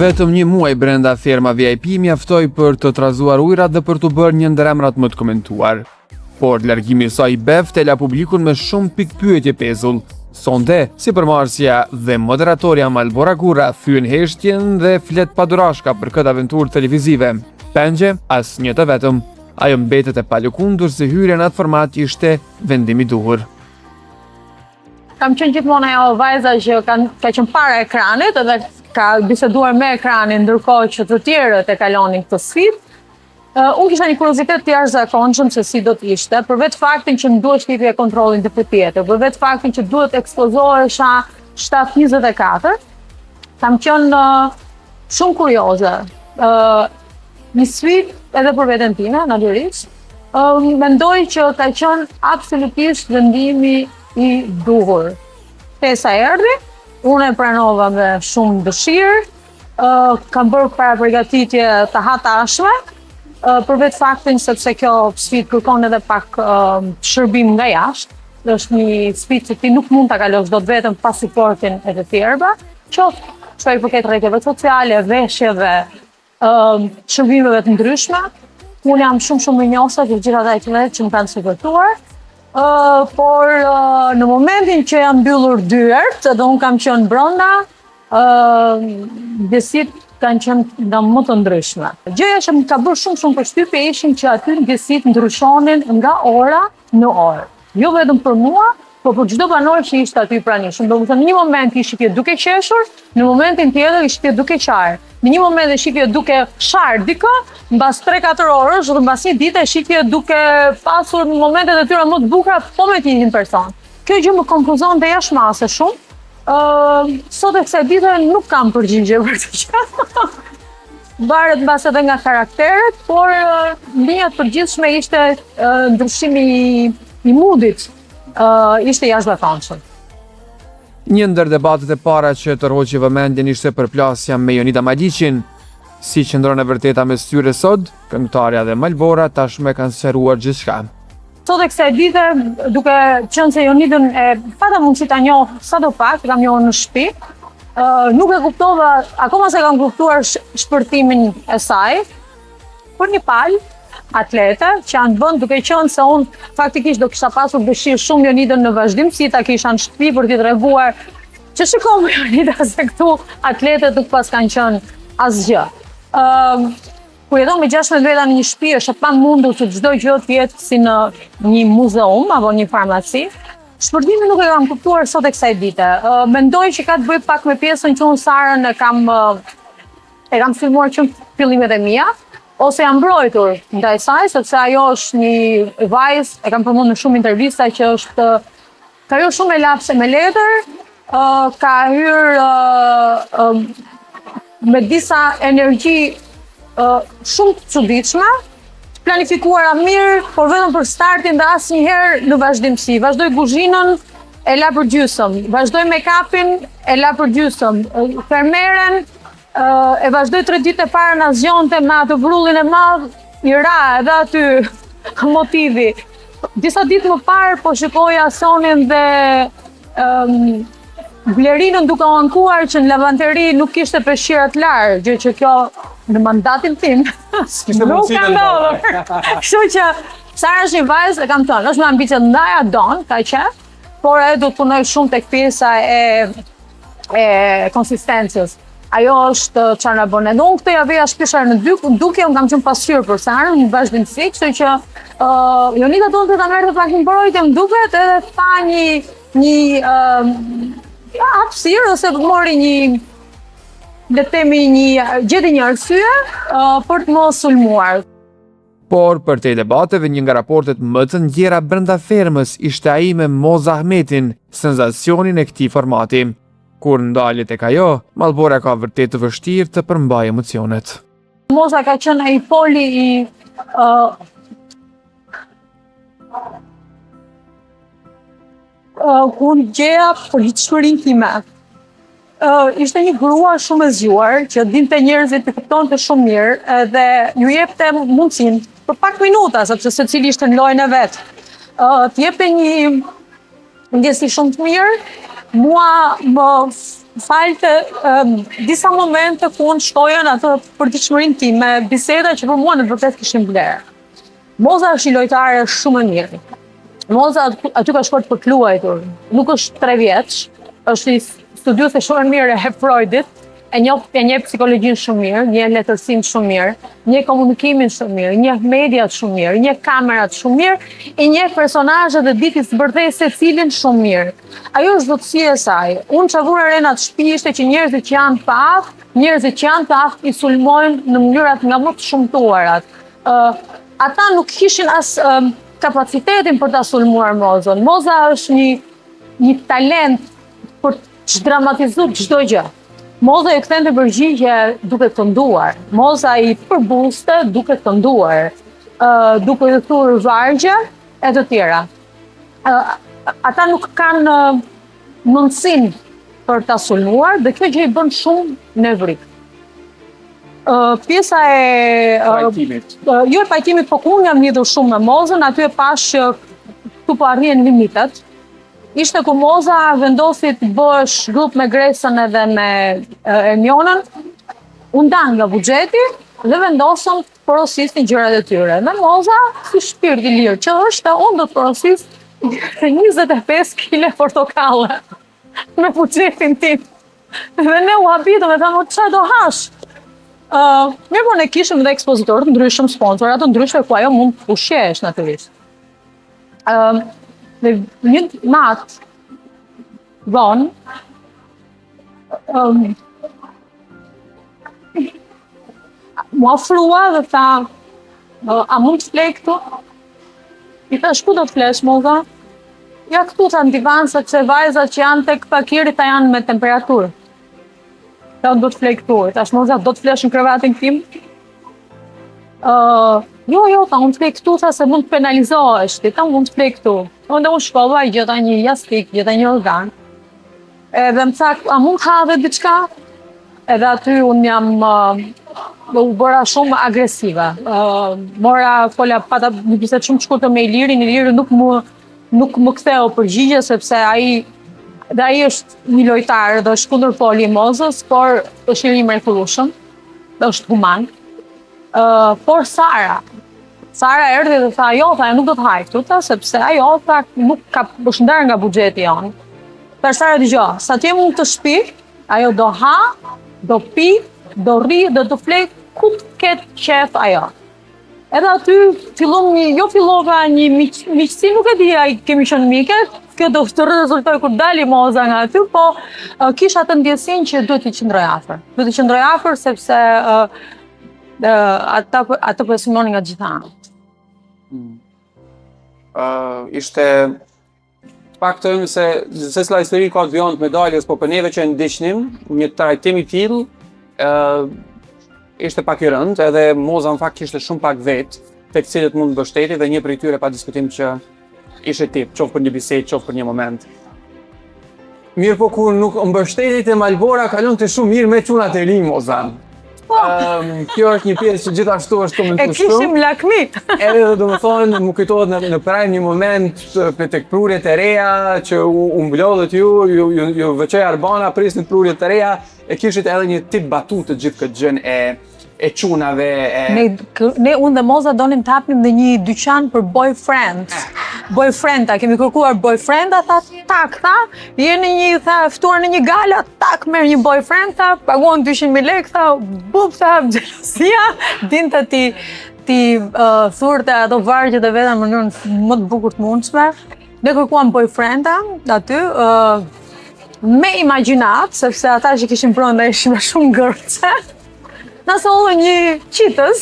Vetëm një muaj brenda ferma VIP mjaftoi për të trazuar ujrat dhe për të bërë një ndër emrat më të komentuar. Por largimi i saj beft e la publikun me shumë pikpyetje pezull. Sonde, sipërmarrësia dhe moderatorja Malbora Gurra thyen heshtjen dhe flet padurashka për këtë aventurë televizive. Pengje, asnjë të vetëm. Ajo mbetet e palëkundur se hyrja në atë format ishte vendimi i duhur. Kam qenë gjithmonë ajo vajza që ka qenë para ekranit edhe ka biseduar me ekranin ndërkohë që të tjerët e kalonin këtë sfidë. Unë kisha një kuriozitet të jashtëzakonshëm se si do të ishte, për vetë faktin që më duhet shtypje kontrollin të tjetër, për vetë faktin që duhet ekspozohesha 7:24, kam qenë shumë kurioze. Një sfidë edhe për veten time, natyrisht. Mendoj që ka qenë absolutisht vendimi i duhur. Pesa erdhi, unë e pranova me shumë dëshirë, kam bërë para përgatitje të hatashme, për vetë faktin sepse kjo sfidë kërkon edhe pak shërbim nga jashtë. Është një sfidë që ti nuk mund ta kalosh dot vetëm pa suportin e të tjerëve, çfarë i përket rrjeteve sociale, veshjeve, shërbimeve të ndryshme. Unë jam shumë mirënjohëse për gjithë ata që më kanë suportuar. Por në momentin që jam mbyllur dyert, edhe unë kam qenë brenda, ndjesit kanë qenë nga më të ndryshme. Gjëja që më ka bërë shumë përshtypje ishin që aty ndjesit ndryshonin nga ora në orë. Jo vetëm për mua, por për çdo banor që ishte aty pranishëm. Domethënë në një moment i shifje duke qeshur, në momentin tjetër i shifje duke qarë. Në një moment e shifje duke sharë dikë, mbas 3-4 orësh dhe mbas një dite e shifje duke pasur në momentet e tyre më të bukura po me të njëjtin person. Kjo gjë më konfuzonte jashtëmase shumë. Sot e kësaj dite nuk kam përgjigje për të gjë. Varet mbas edhe nga karakteret, por linja e përgjithshme ishte ndryshimi i moodit. Ishte jashtëzakonshëm. Një ndër debatet e para që tërhoqi vëmendjen ishte përplasja me Jonida Maliqin. Si qëndron e vërteta mes tyre sot, këngëtarja dhe Malbora tashmë kanë sqaruar gjithçka. Sot e kësaj dite, duke qenë se Jonidën e pata mundësi ta njoh sadopak, kam njohur në shtëpi, nuk e kuptova, akoma se kam kuptuar shpërtimin e saj, për një palë atlete që janë vënd duke qenë se unë faktikisht do kisha pasur dëshirë shumë Jonidën në vazhdim, si ta kisha në shtëpi për t'i treguar që shikoj Jonida se këtu atletët nuk pas kanë qenë asgjë. Kur jeton me 16 veta në një shtëpi është e pamundur që çdo gjë të jetë si në një muzeum apo një farmaci. Shpërtimin nuk e kam kuptuar sot e kësaj dite. Mendoj që ka të bëjë pak me pjesën që unë Sarën e kam filmuar që në fillimet e mia, ose jam mbrojtur ndaj saj, sepse ajo është një vajzë, e kam përmendur në shumë intervista që është ka hyrë shumë me lapse me letër, ka hyrë me disa energji shumë të çuditshme, planifikuara mirë, por vetëm për startin dhe asnjëherë në vazhdimsi. Vazhdoi kuzhinën, e la për gjysëm, vazhdoi make-upin, e la për gjysëm, fermeren, e vazhdoi 3 ditë e para në zgjonte me atë vrullin e madh, i ra edhe aty motivi. Disa ditë më parë po shikoja Sonin dhe Blerinën duke u ankuar që në lavanteri nuk kishte peshqira të larë, gjë që kjo në mandatin tim nuk ka ndodhur. Kështu që Sara është një vajzë, e kam thënë, është me ambicie të ndaja don, ka qef, por ajo do të punoj shumë tek pjesa e konsistencës. Ajo është çfarë na bën. Unë këtë ja veja shpeshherë në duke unë kam qenë pasqyrë për Sarën, në vazhdimsi, kështu që Jonida donte ta merrte pak në mbrojtje, më duket, edhe tha një hapësirë ose mori gjeti një arsye për të mos sulmuar. Por për te debateve, një nga raportet më të ndjera brenda fermës ishte ai me Moza Ahmetin, senzacionin e këtij formati. Kur ndalet tek ajo, Malbora ka vërtet të vështirë të përmbajë emocionet. Moza ka qenë ai poli i unë gjeja politishmërinë time. Ishte një grua shumë e zgjuar, që dinte njerëzit të kuptonte shumë mirë dhe ju jepte mundësinë për pak minuta, sepse secili ishte në lojën e vet. Të jepte një ndjesi shumë të mirë. Mua më falte disa momente ku unë shtoja në atë përditshmërinë time, biseda që për mua në vërtet kishin vlerë. Moza është një lojtare shumë e mirë. Moza aty ka shkuar për të luajtur. Nuk është 3 vjeç, është një studiuse shumë e mirë e Freudit, e njeh psikologjinë shumë mirë, njeh letërsinë shumë mirë, njeh komunikimin shumë mirë, njeh mediat shumë mirë, njeh kamerat shumë mirë, i njeh personazhet dhe di të zbërthejë secilin shumë mirë. Ajo është zotësia e saj. Unë çavura re në atë shtëpi ishte që njerëzit që janë të aftë, njerëzit që janë të aftë i sulmojnë në mënyrat nga më të shumtuarat. Ata nuk kishin as kapacitetin për ta sulmuar Mozën. Moza është një talent për të dramatizuar çdo gjë. Moza i kthente përgjigje duke kënduar. Moza i përbuste duke kënduar, duke i thurë vargje e të tjera. Ata nuk kanë mundësinë për ta sulmuar dhe kjo gjë i bën shumë nevrik. Pjesa e Pajtimit. Jo e pajtimit, po ku unë jam lidhur shumë me Mozën, aty e pash që tu po arrihen limitet. Ishte ku Moza vendosi të bësh grup me Gresën edhe me Ermionën, u ndan nga buxheti dhe vendosën të porosisnin gjërat e tyre. Dhe Moza, si shpirt i lirë që është, unë do të porosis 25 kg portokalle me buxhetin tim. Dhe ne u habitëm e thamë, çfarë do hash? Mirë, po ne kishim dhe ekspozitorë të ndryshëm, sponsorat të ndryshme ku ajo mund të ushqesh natyrisht. Dhe një natë vonë, mu ofrua dhe tha, a mund të flej këtu? I thash, ku do të flesh, Moza? Ja këtu tha në divan, sepse vajzat që janë tek pakiri ta janë me temperaturë. Ta do të flej këtu. I thash, Moza, do të flesh në krevatin tim? Jo, ta unë të flej këtu, tha se mund të penalizohesh, ta mund të flej këtu. Unë u shkova, i gjeta një jastik, gjeta një organ. Edhe më thak, a mund ha dhe diçka? Edhe aty unë jam, u bëra shumë agresive. Mora, fola, pata një bisedë shumë të shkurtër me Ilirin, Iliri nuk më ktheu përgjigje, sepse ai është një lojtar dhe është kundër poli i Mozës, por është i mrekullueshëm, dhe është human. Por Sara erdhi dhe tha, jo, tha, nuk do të haj këtu, sepse ajo, tha, nuk ka është ndarë nga buxheti jonë. Tha Sara, dëgjoj, sa të jem unë të shtëpi, ajo do ha, do pi, do rri, dhe do flej ku të ketë qef ajo. Edhe aty fillova një miqësi, nuk e di, ai kemi qenë mike, kjo do të rezultoj kur dali Moza nga aty, po kisha të ndjesin që duhet i qëndroj afër. Duhet i qëndroj afër sepse atë po e sulmoni nga gjitha anët. Ishte paktën se s'la histori ka të vjon të medaljes, po për neve që ndiqnim një trajtim i tillë, ishte pak i rëndë, edhe Moza në fakt kishte shumë pak vetë, tek cilët mund të mbështeti dhe një prej tyre pa diskutim që ishte tip, qoftë për një bisedë, qoftë për një moment. Mirë, po kur nuk mbështetit e Malbora, kalon të shumë mirë me çunat e rinj, Moza. Kjo është një pjesë që gjithashtu është komentuar shumë. E kishim lakmi. Edhe domethënë më kujtohet në prajm një moment tek prurjet e reja që u mblodhët ju veçoj Arbana prisnin prurjet e reja, e kishit edhe një tip batutë të gjithë këtë gjën e çunave. Ne unë dhe Moza donim të hapnim dhe një dyqan për boyfriends. Boyfrienda, kemi kërkuar boyfrienda, tha, jeni ftuar në një gala, merr një boyfriend, paguon 200.000 lekë, buf, xhelosia, dinte ti thurte ato vargjet e veta në mënyrën më të bukur të mundshme. Ne kërkuam boyfrienda aty, me imagjinat, sepse ata që kishin brenda ishin shumë gërce. Na solli një qitës,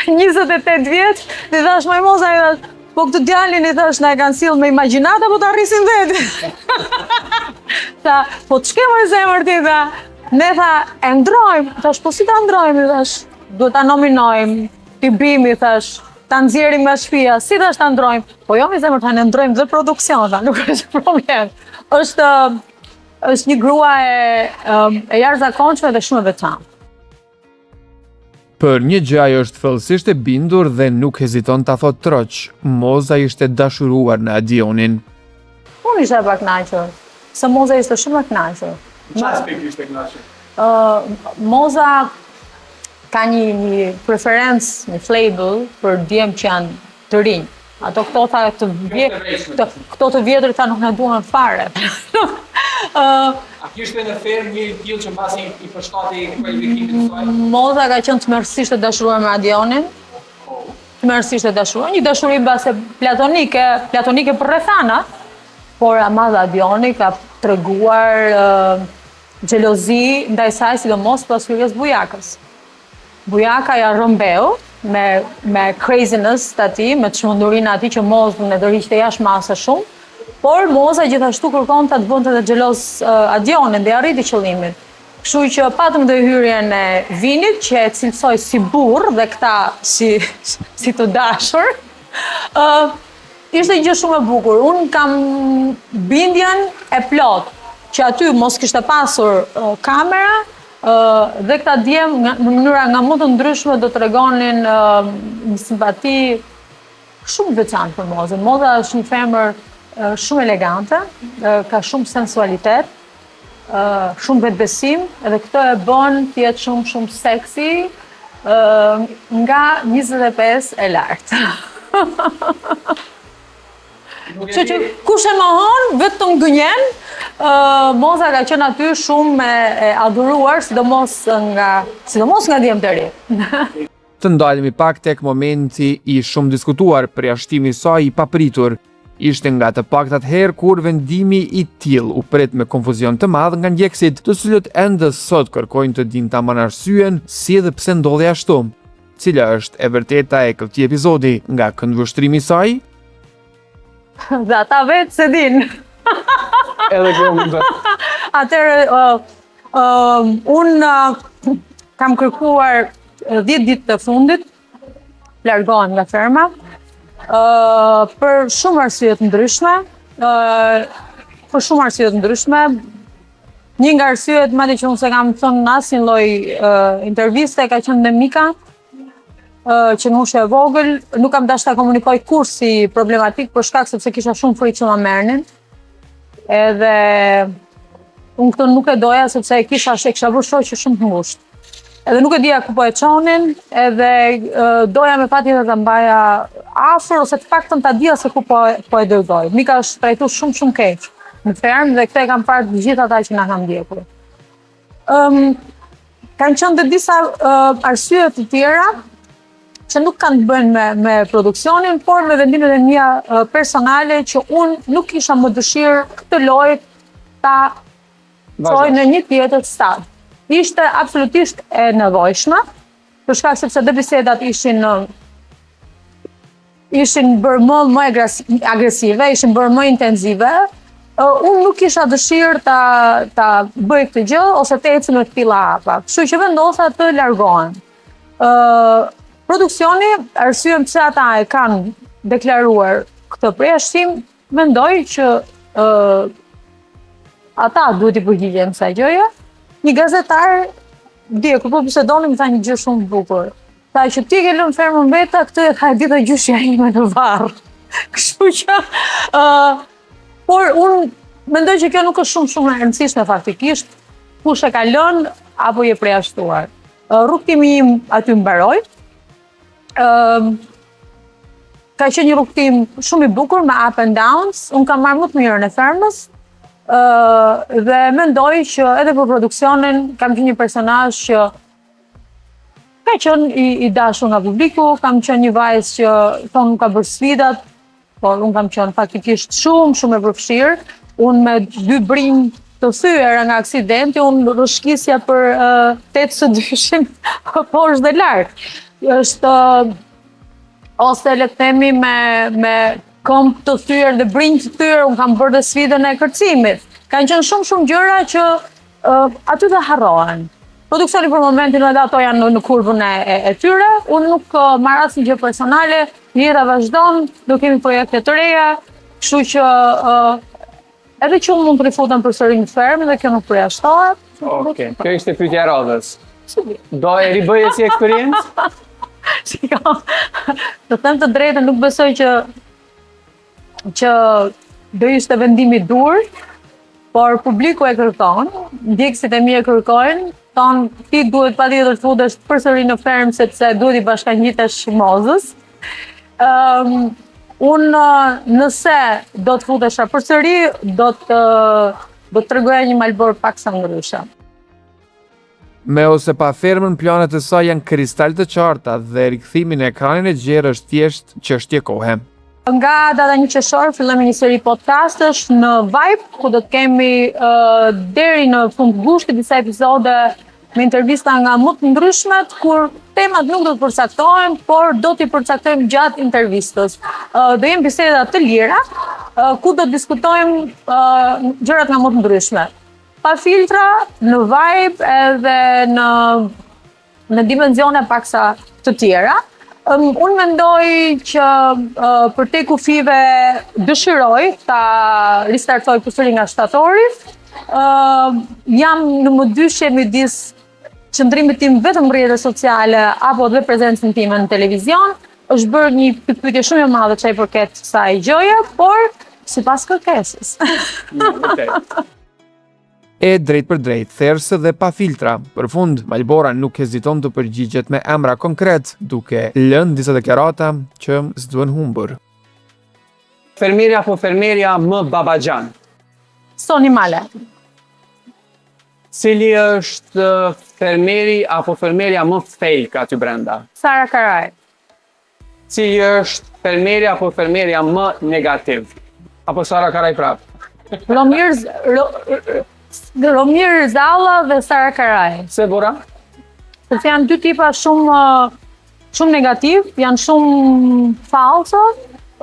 28 vjeç, dhe thash moj Moza, po këtë djalin i thash na e kanë sill me imagjinat apo ta rrisin vetë. Tha, po të shkema e zemër ti, tha. Ne tha, e ndrojmë. Thash, po si ta ndrojmë, thash. Duhet ta nominojmë, ti bimi, thash. Ta nxjerrim nga shtëpia, si thash ta ndrojmë. Po jo me zemër, tha, ne ndrojmë dhe produksion, tha, nuk është problem. Është një grua e jashtëzakonshme dhe shumë e veçantë. Për një gjë ajo është thellësisht e bindur dhe nuk heziton ta thotë troq. Moza ishte dashuruar në Adionin. Unë isha pak kënaqur. se Moza ishte shumë e kënaqur. Çfarë aspekt ishte kënaqur? Moza ka një preferencë, një flavor për djemë që janë të rinj. Ato këto të vjetër ta nuk na duan fare. A kishte në fermë një tillë që mbasi i përshtati kualifikimit të saj? Moza ka qenë tmerrsisht e dashuruar me Adionin. Tmerrsisht e dashuruar, një dashuri mbase platonike për rrethana, por ama dhe Adioni ka treguar xhelozi ndaj saj, sidomos pas hyrjes Bujakës. Bujaka ja rrëmbeu me craziness të ati, me çmendurinë ati që Mozën e dërhiqte jashtë mase shumë, por Moza gjithashtu kërkon të bënte dhe xhelos Adionin dhe arriti qëllimin. Kështu që patëm dhe hyrjen e Vinit që e cilësoj si burr dhe këta si të dashur. Ishte një gjë shumë e bukur. Unë kam bindjen e plot që aty mos kishte pasur kamera dhe këta djem në mënyra nga më të ndryshme do tregonin një simpati shumë veçantë për Mozën. Moza është një femër shumë elegante, ka shumë sensualitet, shumë vetbesim, edhe këto e bën të jetë shumë seksi nga 25 e lartë. Që kush e mohon, vetëm gënjen, Moza ka qenë aty shumë e adhuruar, sidomos nga djemë të ri. Të ndalemi pak tek momenti i shumë diskutuar, përjashtimi i saj i papritur. Ishte nga të paktat herë kur vendimi i tillë u pret me konfuzion të madh nga ndjekësit, të cilët ende sot kërkojnë të dinë tamam arsyen si dhe pse ndodhi ashtu. Cila është e vërteta e këtij epizodi, nga këndvështrimi i saj? Dhe ata vetë se din. Edhe kjo mund të. Atëherë unë kam kërkuar 10 ditë të fundit, largohem nga ferma, për shumë arsye të ndryshme. Një nga arsyet, madje që unë se kam thënë në asnjë lloj interviste, ka qenë dhe Mika, që në ushë e vogël, nuk kam dashur ta komunikoj kur si problematik për shkak sepse kisha shumë frikë që ma merrnin. Edhe unë këtë nuk e doja sepse e kisha vërë shoqë shumë të ngushtë. Edhe nuk e dija ku po e çonin, edhe doja me patjetër ta mbaja afër ose të paktën ta dija se ku po e dërgoj. Mika është trajtuar shumë keq në fermë dhe këtë e kam parë të gjithë ata që na kanë ndjekur. Kanë qenë dhe disa arsye të tjera që nuk kanë të bëjnë me produksionin, por me vendimet e mia personale që unë nuk kisha më dëshirë këtë lojë ta çoj në një tjetër stad. Ishte absolutisht e nevojshme, për shkak sepse dhe bisedat ishin bërë më agresive, ishin bërë më intenzive. Unë nuk kisha dëshirë ta bëj këtë gjë ose të ecim me këtilla hapa. Kështu që vendosa të largohem. Produksioni, arsyen pse ata e kanë deklaruar këtë përjashtim, mendoj që ata duhet i përgjigjen kësaj gjëje. Një gazetar, kur po bisedonim, tha një gjë shumë bukur. Tha që ti ke lënë fermën veta, këtë e tha e dita gjyshja ime në varr. Kështu që, por unë mendoj që kjo nuk është shumë e rëndësishme faktikisht, kush e ka lënë apo je përjashtuar. Rrugtimi im aty mbaroi. Ka qenë një rrugtim shumë i bukur me up and downs. Unë kam marrë më të mirën e fermës dhe mendoj që edhe për produksionin kam qenë një personazh që ka qenë i dashur nga publiku, kam qenë një vajzë që thonë nuk ka bërë sfidat, por unë kam qenë faktikisht shumë e përfshirë. Unë me 2 brinj të thyer nga aksidenti, unë rrëshqisja për 8-2 poshtë dhe lart. Është ose le të themi me këmbë të thyer dhe brinj të thyer, unë kam bërë dhe sfidën e kërcimit. Kanë qenë shumë gjëra që aty dhe harrohen. Produksioni për momentin edhe ato janë në kurvën e tyre. Unë nuk marr asnjë gjë personale, jeta vazhdon, do kemi projekte të reja, kështu që edhe që unë mund të rifutem përsëri në fermë dhe kjo nuk përjashtohet. Okej, kjo ishte pyetja e radhës. Do e ribëje si eksperiencë? Shiko, të them të drejtën, nuk besoj që do ishte vendimi dur, por publiku e kërkon, ndjekësit e mi e kërkojnë, thonë ti duhet patjetër të futesh përsëri në fermë sepse duhet i bashkangjitesh mozës. Unë nëse do të futesha përsëri, do të tregoja një malbor paksa ndryshe. Me ose pa fermën, planet e saj janë kristal të qarta dhe rikthimi në ekranin e gjerë është thjesht çështje kohe. Nga data 1 qershor fillojmë një seri podcastësh në Vibe, ku do të kemi deri në fund gushti disa episode me intervista nga më të ndryshmet, kur temat nuk do të përcaktohen, por do t'i përcaktojmë gjatë intervistës. Do jenë biseda të lira, ku do të diskutojmë gjërat nga më të ndryshme. Pa filtra, në Vibe edhe në dimensione paksa të tjera. Unë mendoj që për te kufive dëshiroj ta ristartoj përsëri nga shtatori. Jam në mëdyshje midis qëndrimit tim vetëm në rrjetet sociale apo dhe prezencën time në televizion. Është bërë një pikpyetje shumë e madhe çaj përket kësaj gjëje, por sipas kërkesës. E drejt për drejt, therse dhe pa filtra. Për fund, Malbora nuk heziton të përgjigjet me emra konkret, duke lënë disa deklarata që s'duhen humbur. Fermierja apo fermierja më babaxhan? Soni Male. Cili është fermieri apo fermierja më fejk aty brenda? Sara Karaj. Cili është fermierja apo fermierja më negativ? Apo Sara Karaj prap? Romir Zalla dhe Sara Karaj. Se Bora? Sepse janë dy tipa shumë negativ, janë shumë falso.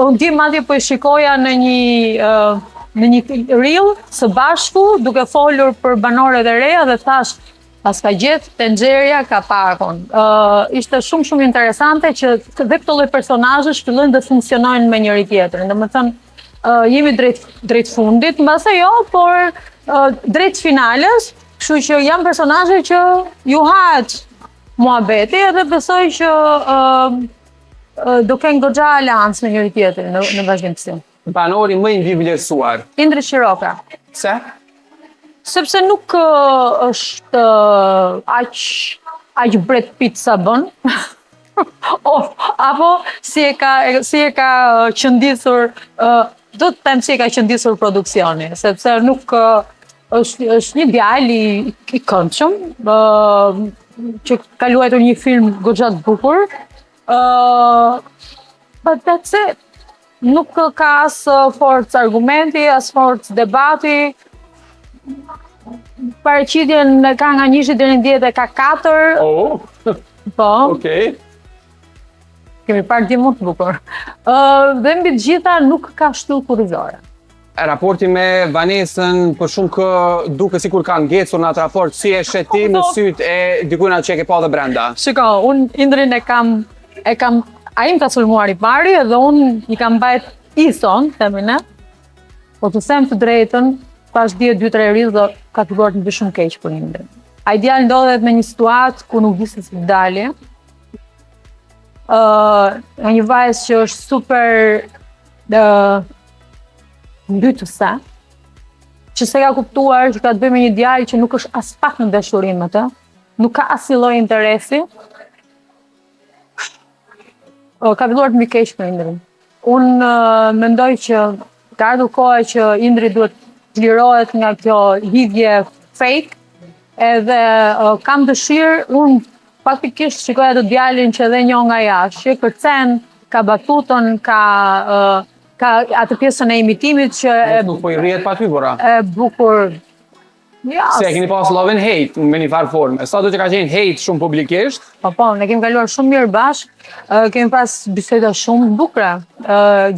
Unë di madje po e shikoja në një reel së bashku, duke folur për banorët e reja dhe thash, pas ka gjetë tenxherja ka pakon. Ishte shumë interesante që dhe këto lloj personazhesh fillojnë të funksionojnë me njëri tjetrin. Domethënë jemi drejt fundit, mbase jo, por drejt finales, kështu që janë personazhe që ju hahet muhabeti edhe besoj që do kenë goxha aleancë me njëri tjetrin në vazhdimsi. Banori më i mbi vlerësuar? Indri Shiroka. Pse? Sepse nuk është aq Brad Pitt sa bën. Apo si e ka qëndisur, do të them si e ka qëndisur produksioni, sepse nuk është një djalë i këndshëm, që ka luajtur një film goxha të bukur. But that's it. Nuk ka as forcë argumenti, as forcë debati. Paraqitjen ka nga 1 deri në 10 e ka 4. Oh. Po. Okej. Kemi parë di më të bukur. Dhe mbi të gjitha nuk ka shtyllë kurrizore. Raporti me Vanesën për shumë kë duke sikur ka ngecur në atë raport, si e sheti në sytë e dikujna që e ke pa dhe brenda? Shiko, unë Indrin e kam ai më ka sulmuar i pari edhe unë i kam bajt ison, themi ne. Po të them të drejtën, pas 2-3 rizë do ka filluar të më bëj shumë keq për Indrin. Ai djalë ndodhet me një situatë ku nuk di se si dalje. Një vajzë që është super mbytëse, që se ka kuptuar që ka të bëjë me një djalë që nuk është as pak në dashuri me të, nuk ka asnjë lloj interesi. Ka filluar të më keq me Indrin. Unë mendoj që ka ardhur koha që Indri duhet të lirohet nga kjo lidhje fake, edhe kam dëshirë, unë faktikisht shikoja të djalin që edhe njoh nga jashtë, që kërcen, ka batutën, ka atë pjesën e imitimit që Nuk po i rrihet pa ty, Bora. e bukur. Ja, Se e keni pas love and hate me një farë forme. Sa do të ka qenë hate shumë publikisht? po, ne kemi kaluar shumë mirë bashkë, kemi pas biseda shumë të bukura,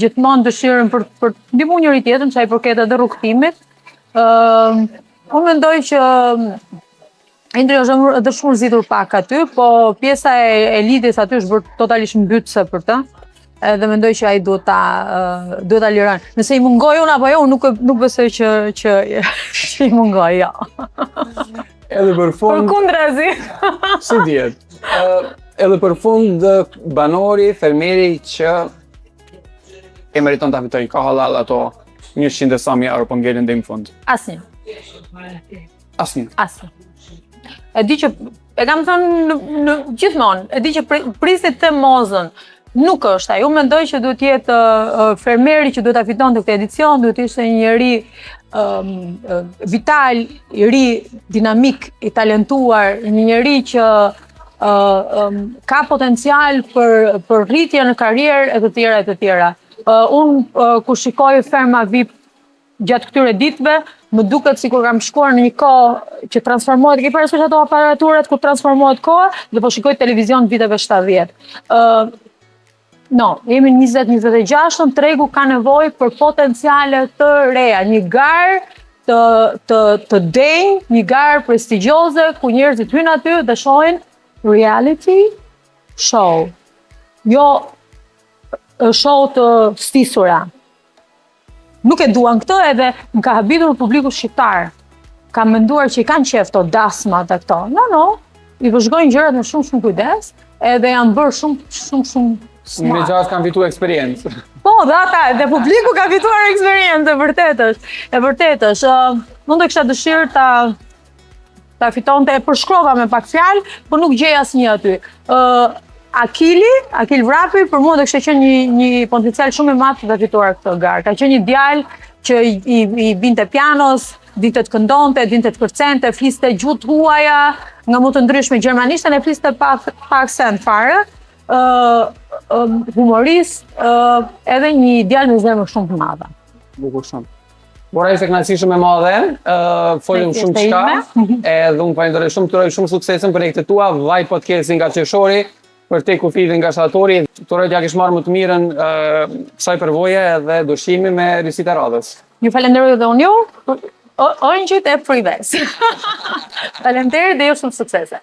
gjithmonë dëshirën për të ndihmuar njëri tjetrin, çaj përket edhe rrugtimit. Unë mendoj që Indri është edhe shumë rëzitur pak aty, po pjesa e lidhjes aty është bërë totalisht mbytëse për të. Edhe mendoj që ai duhet ta lirojnë. Nëse i mungoj unë apo jo, nuk besoj që i mungoj, jo. Edhe për fund, Përkundrazi. si dihet. Edhe për fund, banori, fermeri që e meriton ta fitoj, ka halal ato 100 sa mijë euro po ngelin deri në fund. Asnjë. Asnjë. Asnjë. E di që, e kam thënë gjithmonë, e di që prisit të mozën, nuk është ai. Unë mendoj që duhet jetë fermeri që duhet ta fitonte këtë edicion, duhet ishte një njeri vital, i ri, dinamik, i talentuar, një njeri që ka potencial për rritje në karrierë e të tjera e të tjera. Unë kur shikoj Ferma VIP gjatë këtyre ditëve, më duket sikur kam shkuar në një kohë që transformohet, ke parasysh ato aparaturat ku transformohet koha, dhe po shikoj televizion viteve 70. No, jemi në 2026, tregu ka nevojë për potenciale të reja, një garë të denjë, një garë prestigjioze ku njerëzit hyjnë aty dhe shohin reality show. Jo show të stisura. Nuk e duan këtë, edhe më ka habitur publiku shqiptar. Kam menduar që i kanë qef to dasmat e këto. No, i vëzhgojnë gjërat me shumë kujdes, edhe janë bërë shumë smart. Me gjatë kanë fituar eksperiencë. Po, dhe publiku ka fituar eksperiencë, e vërtetësh. Mund të kisha dëshirë ta fitonte, e përshkrova me pak fjalë, por nuk gjej asnjë aty. Akil Vrapi, për mua do kishte qenë një potencial shumë i madh për ta fituar këtë garë. Ka qenë një djalë që i binte pianos, dinte të këndonte, dinte të kërcente, fliste gjuhë të huaja, nga më të ndryshme gjermanishtën e fliste pak aksen fare. Humorist, edhe një djalë me zemër shumë të madhe. Bukur shumë. Bora ishte kënaqësi me madhe, folëm shumë çka, edhe unë falenderoj shumë, të uroj shumë suksesën për projektet tua, vaj podcastin nga Qeshori, për te kufitin nga shtatori, të uroj t'ja kish marrë më të mirën kësaj përvoje edhe dëshimi me risit e radhës. Ju falenderoj dhe unë ju, ojnjit e frides. Faleminderit dhe ju shumë suksese.